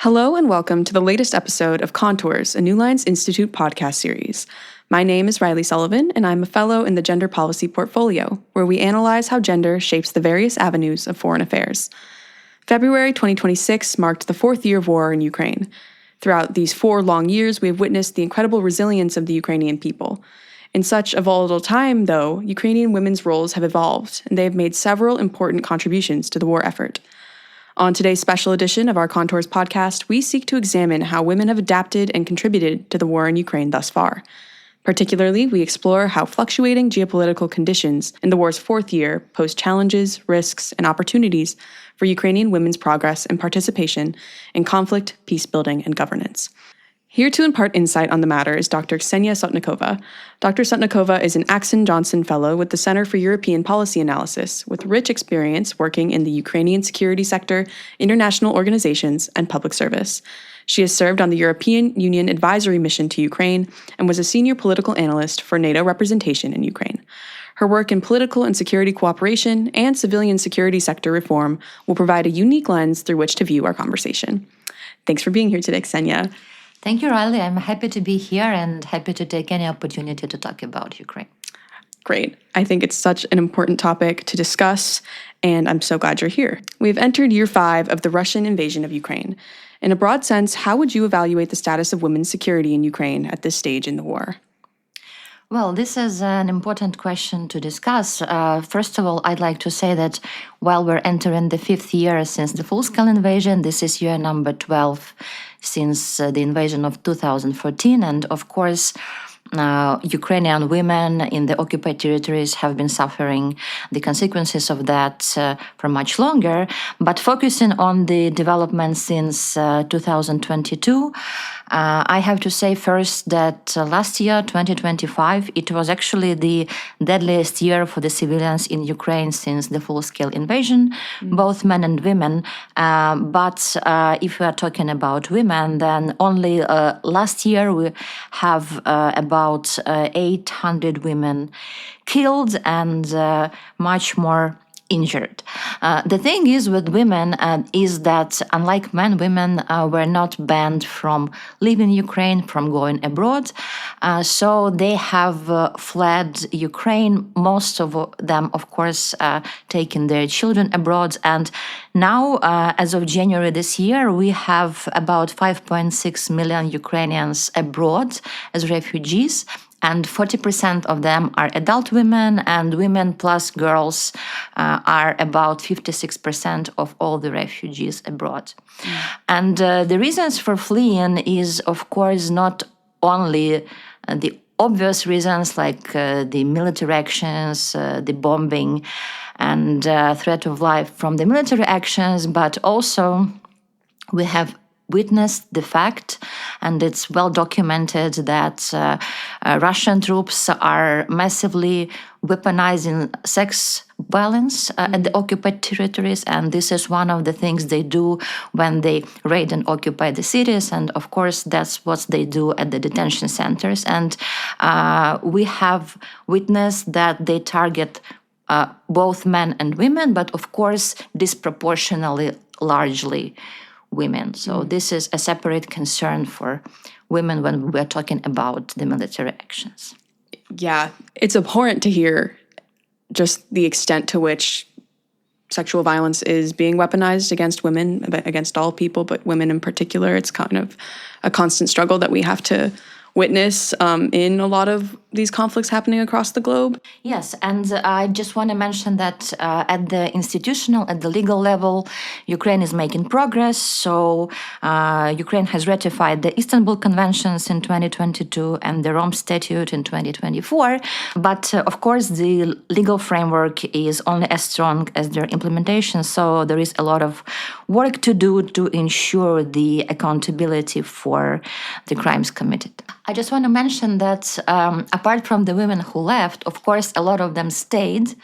Hello and welcome to the latest episode of Contours, a New Lines Institute podcast series. My name is Riley Sullivan, and I'm a fellow in the Gender Policy Portfolio, where we analyze how gender shapes the various avenues of foreign affairs. February 2026 marked the fourth year of war in Ukraine. Throughout these 4 long years, we have witnessed the incredible resilience of the Ukrainian people. In such a volatile time, though, Ukrainian women's roles have evolved, and they have made several important contributions to the war effort. On today's special edition of our Contours podcast, we seek to examine how women have adapted and contributed to the war in Ukraine thus far. Particularly, we explore how fluctuating geopolitical conditions in the war's 4th year pose challenges, risks, and opportunities for Ukrainian women's progress and participation in conflict, peace-building, and governance. Here to impart insight on the matter is Dr. Kseniya Sotnikova. Dr. Sotnikova is an Axon Johnson Fellow with the Center for European Policy Analysis, with rich experience working in the Ukrainian security sector, international organizations, and public service. She has served on the European Union Advisory Mission to Ukraine and was a senior political analyst for NATO representation in Ukraine. Her work in political and security cooperation and civilian security sector reform will provide a unique lens through which to view our conversation. Thanks for being here today, Kseniya. Thank you, Riley. I'm happy to be here and happy to take any opportunity to talk about Ukraine. Great. I think it's such an important topic to discuss, and I'm so glad you're here. We've entered year 5 of the Russian invasion of Ukraine. In a broad sense, how would you evaluate the status of women's security in Ukraine at this stage in the war? Well, this is an important question to discuss. First of all, I'd like to say that while we're entering the 5th year since the full-scale invasion, this is year number 12 since the invasion of 2014. And of course, Ukrainian women in the occupied territories have been suffering the consequences of that for much longer. But focusing on the development since 2022, I have to say first that last year, 2025, it was actually the deadliest year for the civilians in Ukraine since the full-scale invasion, both men and women. But if we are talking about women, then only last year we have about 800 women killed and much more injured. The thing is with women is that unlike men, women were not banned from leaving Ukraine, from going abroad. So they have fled Ukraine, most of them, of course, taking their children abroad. And now, as of January this year, we have about 5.6 million Ukrainians abroad as refugees. And 40% of them are adult women, and women plus girls are about 56% of all the refugees abroad. And the reasons for fleeing is, of course, not only the obvious reasons like the military actions, the bombing, and threat of life from the military actions, but also we have witnessed the fact, and it's well documented, that Russian troops are massively weaponizing sex violence at the occupied territories, and this is one of the things they do when they raid and occupy the cities, and of course that's what they do at the detention centers. And we have witnessed that they target both men and women, but of course disproportionately largely women. So this is a separate concern for women when we're talking about the military actions. Yeah, it's abhorrent to hear just the extent to which sexual violence is being weaponized against women, against all people, but women in particular. It's kind of a constant struggle that we have to witness in a lot of these conflicts happening across the globe. Yes, and I just want to mention that at the institutional, at the legal level, Ukraine is making progress. So Ukraine has ratified the Istanbul Conventions in 2022 and the Rome Statute in 2024. But of course, the legal framework is only as strong as their implementation. So there is a lot of work to do to ensure the accountability for the crimes committed. I just want to mention that apart from the women who left, of course, a lot of them stayed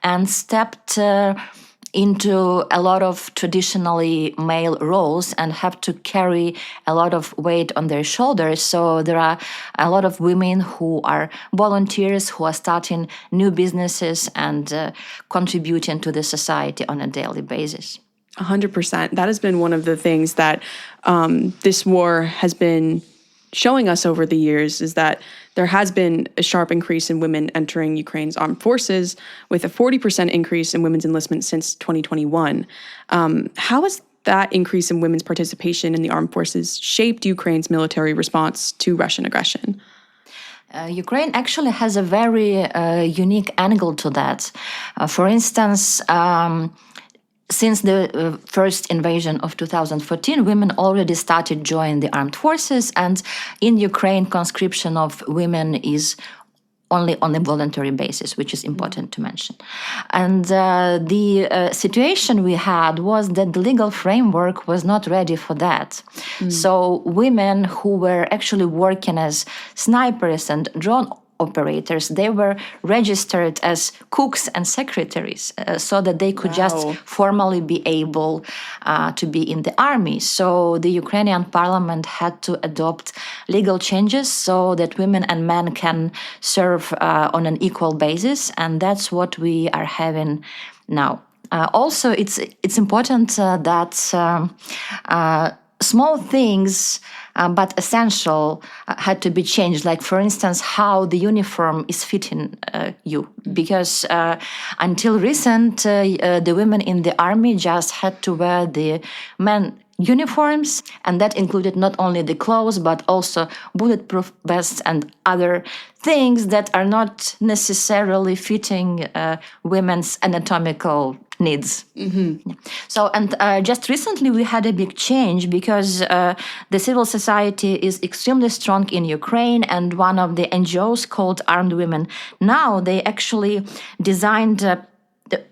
and stepped into a lot of traditionally male roles and have to carry a lot of weight on their shoulders. So there are a lot of women who are volunteers, who are starting new businesses and contributing to the society on a daily basis. 100%. That has been one of the things that this war has been showing us over the years, is that there has been a sharp increase in women entering Ukraine's armed forces, with a 40% increase in women's enlistment since 2021. How has that increase in women's participation in the armed forces shaped Ukraine's military response to Russian aggression? Ukraine actually has a very unique angle to that. For instance, since the first invasion of 2014, women already started joining the armed forces, and in Ukraine, conscription of women is only on a voluntary basis, which is important to mention. And the situation we had was that the legal framework was not ready for that. So women who were actually working as snipers and drone operators, they were registered as cooks and secretaries so that they could just formally be able to be in the army. So the Ukrainian parliament had to adopt legal changes so that women and men can serve on an equal basis, and that's what we are having now. Also, it's important that small things, but essential, had to be changed. Like, for instance, how the uniform is fitting you. Because until recent, the women in the army just had to wear the men uniforms, and that included not only the clothes, but also bulletproof vests and other things that are not necessarily fitting women's anatomical needs. Mm-hmm. So, and just recently we had a big change because the civil society is extremely strong in Ukraine, and one of the NGOs called Armed Women Now, they actually designed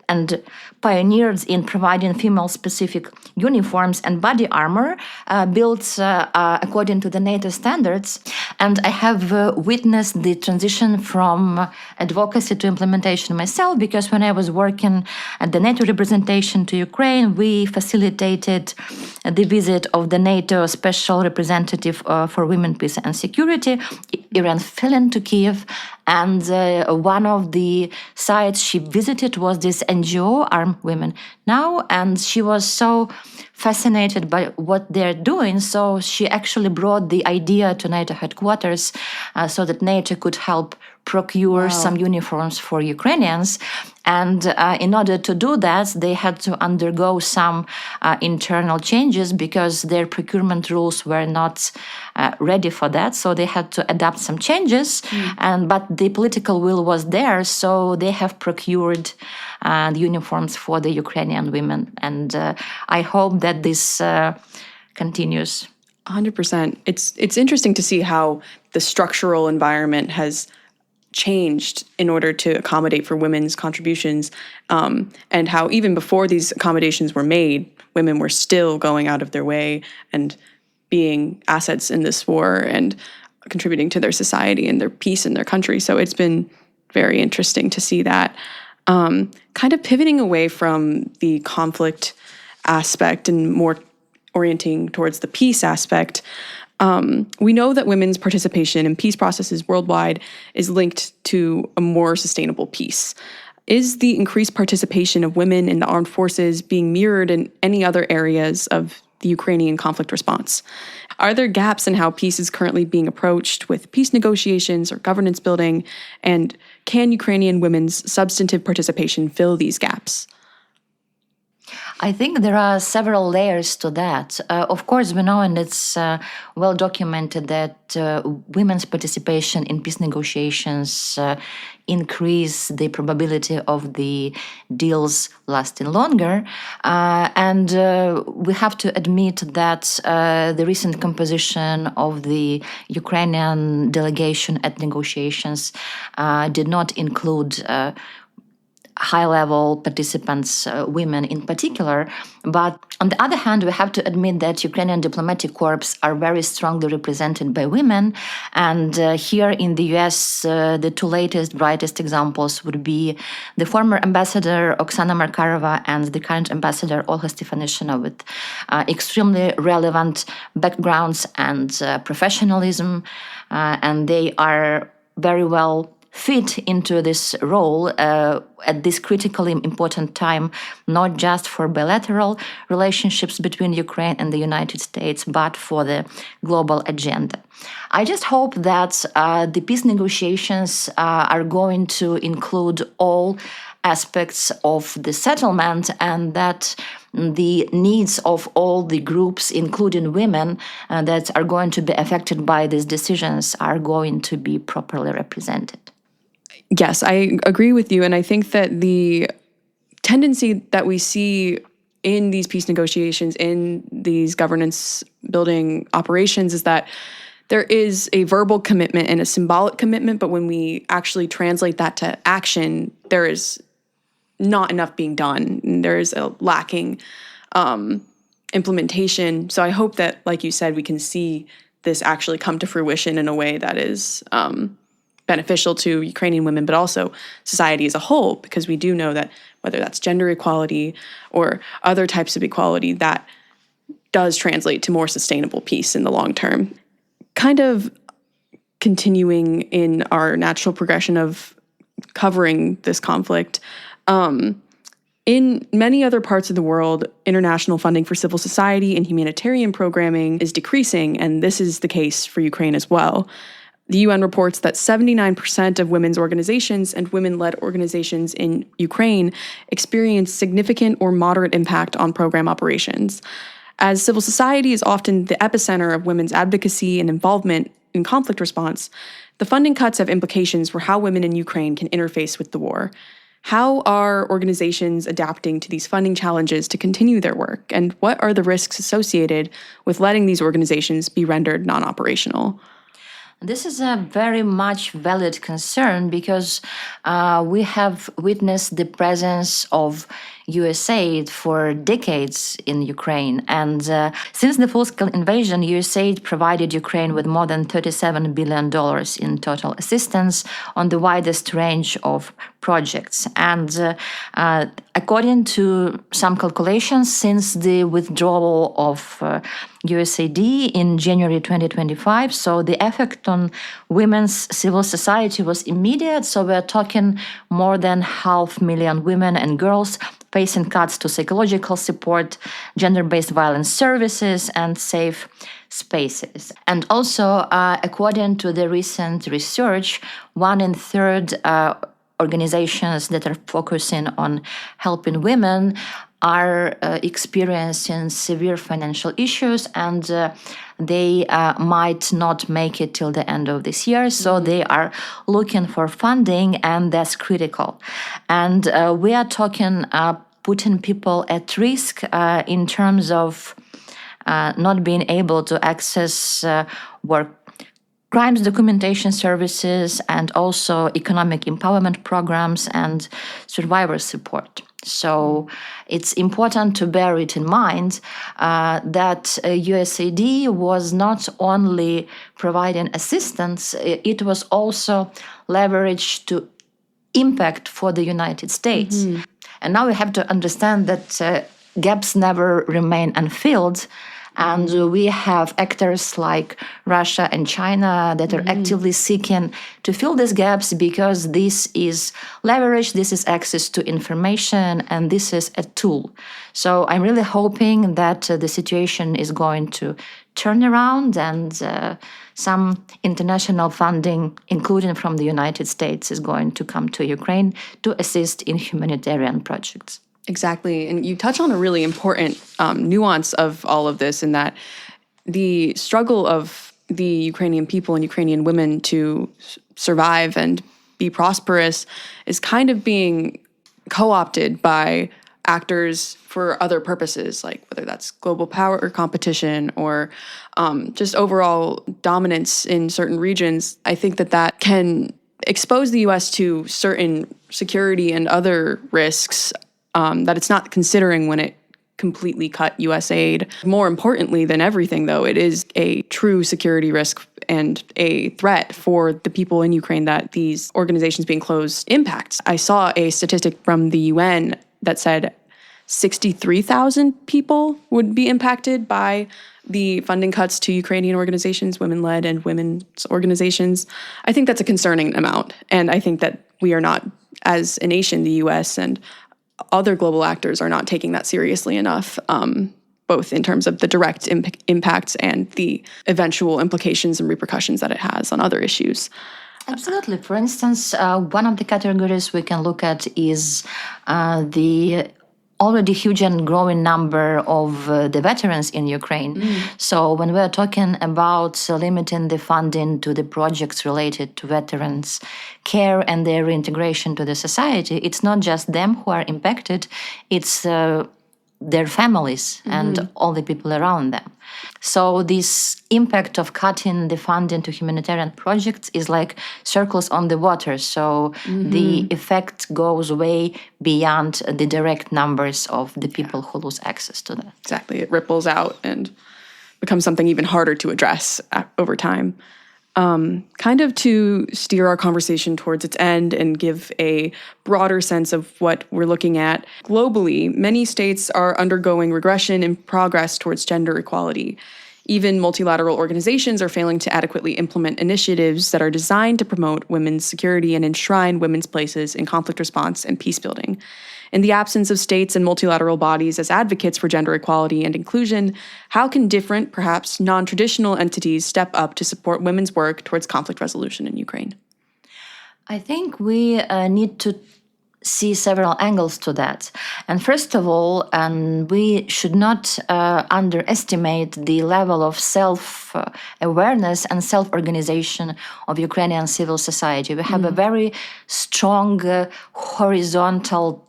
and pioneered in providing female-specific uniforms and body armor built according to the NATO standards. And I have witnessed the transition from advocacy to implementation myself, because when I was working at the NATO representation to Ukraine, we facilitated the visit of the NATO Special Representative for Women, Peace and Security, Iran Filin, to Kiev. And one of the sites she visited was this NGO, Armed Women Now, and she was so fascinated by what they're doing. So she actually brought the idea to NATO headquarters so that NATO could help procure some uniforms for Ukrainians. And in order to do that, they had to undergo some internal changes because their procurement rules were not ready for that. So they had to adapt some changes. But the political will was there, so they have procured the uniforms for the Ukrainian women. And I hope that this continues. 100%. It's interesting to see how the structural environment has changed in order to accommodate for women's contributions, and how even before these accommodations were made, women were still going out of their way and being assets in this war and contributing to their society and their peace in their country. So it's been very interesting to see that. Kind of pivoting away from the conflict aspect and more orienting towards the peace aspect, we know that women's participation in peace processes worldwide is linked to a more sustainable peace. Is the increased participation of women in the armed forces being mirrored in any other areas of the Ukrainian conflict response? Are there gaps in how peace is currently being approached with peace negotiations or governance building? And can Ukrainian women's substantive participation fill these gaps? I think there are several layers to that. Of course, we know, and it's well documented, that women's participation in peace negotiations increase the probability of the deals lasting longer. And we have to admit that the recent composition of the Ukrainian delegation at negotiations did not include high-level participants, women in particular. But on the other hand, we have to admit that Ukrainian diplomatic corps are very strongly represented by women. And here in the US, the two latest, brightest examples would be the former ambassador Oksana Markarova and the current ambassador Olga Stefanishyna, with extremely relevant backgrounds and professionalism. And they are very well fit into this role at this critically important time, not just for bilateral relationships between Ukraine and the United States, but for the global agenda. I just hope that the peace negotiations are going to include all aspects of the settlement and that the needs of all the groups, including women, that are going to be affected by these decisions are going to be properly represented. Yes, I agree with you. And I think that the tendency that we see in these peace negotiations, in these governance building operations, is that there is a verbal commitment and a symbolic commitment, but when we actually translate that to action, there is not enough being done. And there is a lacking implementation. So I hope that, like you said, we can see this actually come to fruition in a way that is beneficial to Ukrainian women, but also society as a whole, because we do know that whether that's gender equality or other types of equality, that does translate to more sustainable peace in the long term. Kind of continuing in our natural progression of covering this conflict, in many other parts of the world, international funding for civil society and humanitarian programming is decreasing, and this is the case for Ukraine as well. The UN reports that 79% of women's organizations and women-led organizations in Ukraine experience significant or moderate impact on program operations. As civil society is often the epicenter of women's advocacy and involvement in conflict response, the funding cuts have implications for how women in Ukraine can interface with the war. How are organizations adapting to these funding challenges to continue their work, and what are the risks associated with letting these organizations be rendered non-operational? This is a very much valid concern because we have witnessed the presence of USAID for decades in Ukraine. And since the full-scale invasion, USAID provided Ukraine with more than $37 billion in total assistance on the widest range of projects. And according to some calculations, since the withdrawal of USAID in January 2025, so the effect on women's civil society was immediate. So we're talking more than 500,000 women and girls facing cuts to psychological support, gender-based violence services, and safe spaces. And also, according to the recent research, 1/3 organizations that are focusing on helping women are experiencing severe financial issues, and they might not make it till the end of this year. So they are looking for funding, and that's critical. And we are talking putting people at risk in terms of not being able to access work crimes documentation services, and also economic empowerment programs and survivor support. So it's important to bear it in mind that USAID was not only providing assistance, it was also leveraged to impact for the United States. Mm-hmm. And now we have to understand that gaps never remain unfilled. And we have actors like Russia and China that are actively seeking to fill these gaps because this is leverage, this is access to information, and this is a tool. So I'm really hoping that the situation is going to turn around and some international funding, including from the United States, is going to come to Ukraine to assist in humanitarian projects. Exactly. And you touch on a really important nuance of all of this, in that the struggle of the Ukrainian people and Ukrainian women to survive and be prosperous is kind of being co-opted by actors for other purposes, like whether that's global power or competition or just overall dominance in certain regions. I think that can expose the U.S. to certain security and other risks that it's not considering when it completely cut U.S. aid. More importantly than everything, though, it is a true security risk and a threat for the people in Ukraine that these organizations being closed impacts. I saw a statistic from the UN that said 63,000 people would be impacted by the funding cuts to Ukrainian organizations, women-led and women's organizations. I think that's a concerning amount. And I think that we are not, as a nation, the U.S. and other global actors are not taking that seriously enough, both in terms of the direct impacts and the eventual implications and repercussions that it has on other issues. Absolutely. For instance, one of the categories we can look at is the already huge and growing number of the veterans in Ukraine. So when we are talking about limiting the funding to the projects related to veterans' care and their reintegration to the society, it's not just them who are impacted, it's their families and all the people around them. So this impact of cutting the funding to humanitarian projects is like circles on the water. So the effect goes way beyond the direct numbers of the people who lose access to that. Exactly. It ripples out and becomes something even harder to address over time. Kind of to steer our conversation towards its end and give a broader sense of what we're looking at. Globally, many states are undergoing regression and progress towards gender equality. Even multilateral organizations are failing to adequately implement initiatives that are designed to promote women's security and enshrine women's places in conflict response and peace building. In the absence of states and multilateral bodies as advocates for gender equality and inclusion, how can different, perhaps non-traditional entities step up to support women's work towards conflict resolution in Ukraine? I think we need to see several angles to that. And first of all, we should not underestimate the level of self-awareness and self-organization of Ukrainian civil society. We have a very strong horizontal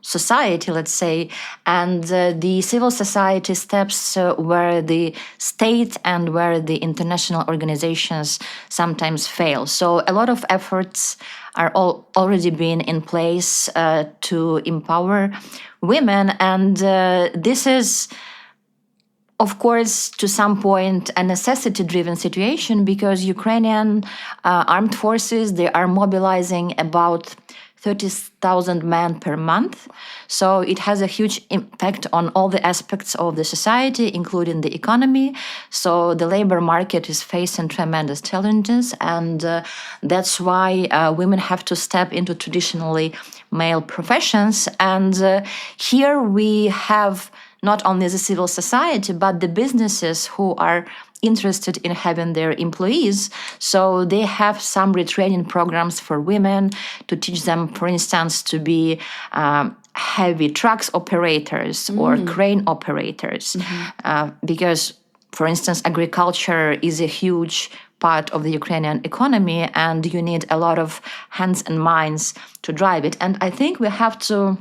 society, let's say, and the civil society steps where the state and where the international organizations sometimes fail. So a lot of efforts are already being in place to empower women, and this is, of course, to some point, a necessity-driven situation because Ukrainian armed forces, they are mobilizing about 30,000 men per month. So it has a huge impact on all the aspects of the society, including the economy. So the labor market is facing tremendous challenges, and that's why women have to step into traditionally male professions. And here we have not only the civil society, but the businesses who are interested in having their employees. So they have some retraining programs for women to teach them, for instance, to be heavy trucks operators or crane operators. Because, for instance, agriculture is a huge part of the Ukrainian economy, and you need a lot of hands and minds to drive it. And I think we have to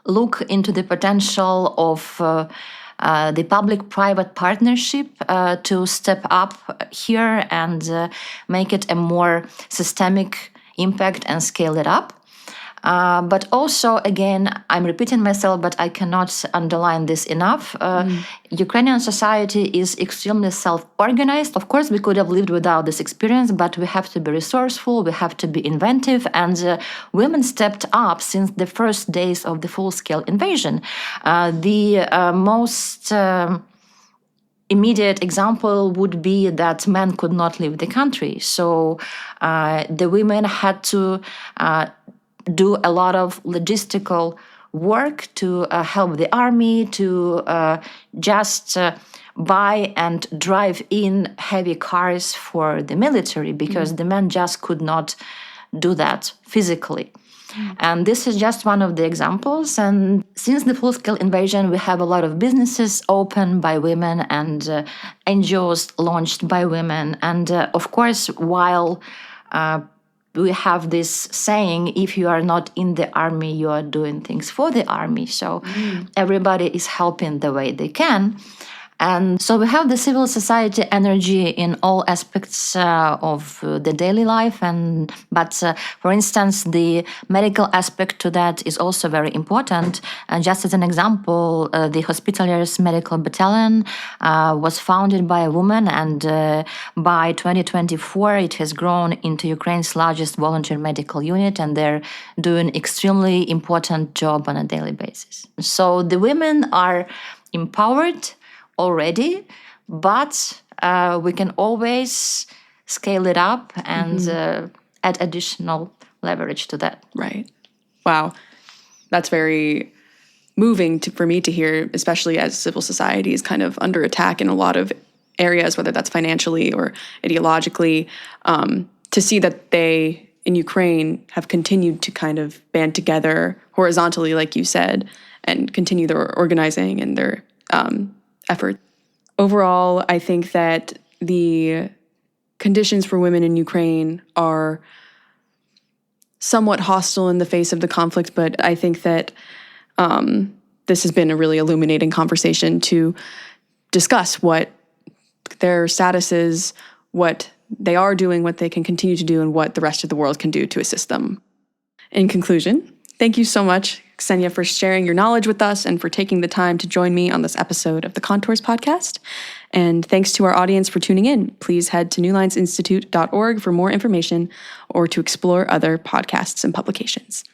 look into the potential of the public-private partnership to step up here and make it a more systemic impact and scale it up. But also, again, I'm repeating myself, but I cannot underline this enough. Ukrainian society is extremely self-organized. Of course, we could have lived without this experience, but we have to be resourceful, we have to be inventive, and women stepped up since the first days of the full-scale invasion. The most immediate example would be that men could not leave the country. So the women had to do a lot of logistical work to help the army, to just buy and drive in heavy cars for the military, because the men just could not do that physically. And this is just one of the examples. And since the full-scale invasion, we have a lot of businesses opened by women and NGOs launched by women. And of course, while we have this saying, if you are not in the army, you are doing things for the army. So everybody is helping the way they can. And so we have the civil society energy in all aspects of the daily life. But for instance, the medical aspect to that is also very important. And just as an example, the Hospitaliers Medical Battalion was founded by a woman, and by 2024, it has grown into Ukraine's largest volunteer medical unit, and they're doing extremely important job on a daily basis. So the women are empowered already, but we can always scale it up and add additional leverage to that. Right. Wow. That's very moving for me to hear, especially as civil society is kind of under attack in a lot of areas, whether that's financially or ideologically, to see that they, in Ukraine, have continued to kind of band together horizontally, like you said, and continue their organizing and their effort. Overall, I think that the conditions for women in Ukraine are somewhat hostile in the face of the conflict, but I think that this has been a really illuminating conversation to discuss what their status is, what they are doing, what they can continue to do, and what the rest of the world can do to assist them. In conclusion, thank you so much, Kseniya, for sharing your knowledge with us and for taking the time to join me on this episode of the Contours podcast. And thanks to our audience for tuning in. Please head to newlinesinstitute.org for more information or to explore other podcasts and publications.